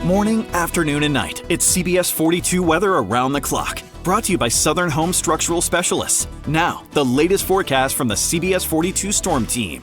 Morning, afternoon, and night. It's CBS 42 weather around the clock. Brought to you by Southern Home Structural Specialists. Now, the latest forecast from the CBS 42 Storm Team.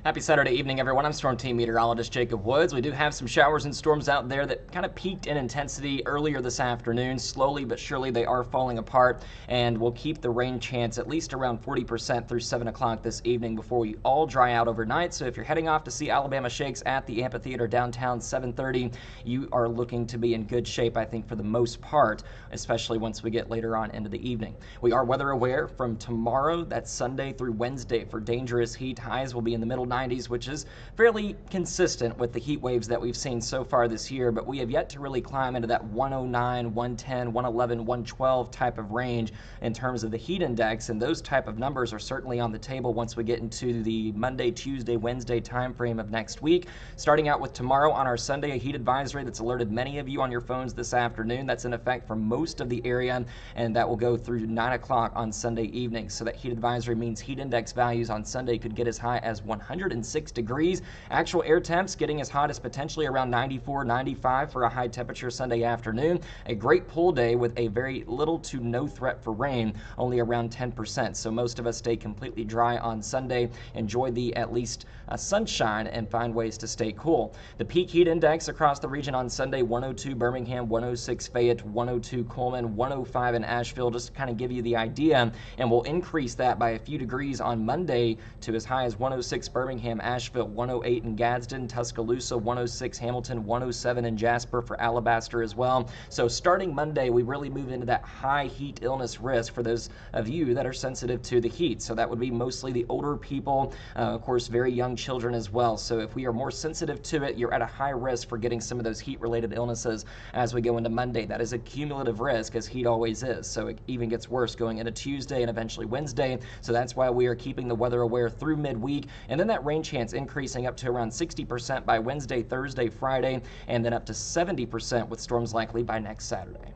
Happy Saturday evening, everyone. I'm Storm Team Meteorologist Jacob Woods. We do have some showers and storms out there that kind of peaked in intensity earlier this afternoon. Slowly but surely they are falling apart, and we'll keep the rain chance at least around 40% through 7 o'clock this evening before we all dry out overnight. So if you're heading off to see Alabama Shakes at the amphitheater downtown 7:30, you are looking to be in good shape, I think, for the most part, especially once we get later on into the evening. We are weather aware from tomorrow, that's Sunday through Wednesday, for dangerous heat. Highs will be in the middle 90s, which is fairly consistent with the heat waves that we've seen so far this year, but we have yet to really climb into that 109, 110, 111, 112 type of range in terms of the heat index, and those type of numbers are certainly on the table once we get into the Monday, Tuesday, Wednesday time frame of next week. Starting out with tomorrow on our Sunday, a heat advisory that's alerted many of you on your phones this afternoon. That's in effect for most of the area, and that will go through 9 o'clock on Sunday evening. So that heat advisory means heat index values on Sunday could get as high as 106 degrees. Actual air temps getting as hot as potentially around 94, 95 for a high temperature Sunday afternoon. A great pool day with a very little to no threat for rain, only around 10%. So most of us stay completely dry on Sunday, enjoy the at least sunshine, and find ways to stay cool. The peak heat index across the region on Sunday, 102 Birmingham, 106 Fayette, 102 Coleman, 105 in Asheville, just to kind of give you the idea, and we'll increase that by a few degrees on Monday to as high as 106 Birmingham, Asheville, 108 in Gadsden, Tuscaloosa, 106 Hamilton, 107 in Jasper for Alabaster as well. So starting Monday, we really move into that high heat illness risk for those of you that are sensitive to the heat. So that would be mostly the older people, of course, very young children as well. So if we are more sensitive to it, you're at a high risk for getting some of those heat-related illnesses as we go into Monday. That is a cumulative risk, as heat always is. So it even gets worse going into Tuesday and eventually Wednesday. So that's why we are keeping the weather aware through midweek. And then that rain chance increasing up to around 60% by Wednesday, Thursday, Friday, and then up to 70% with storms likely by next Saturday.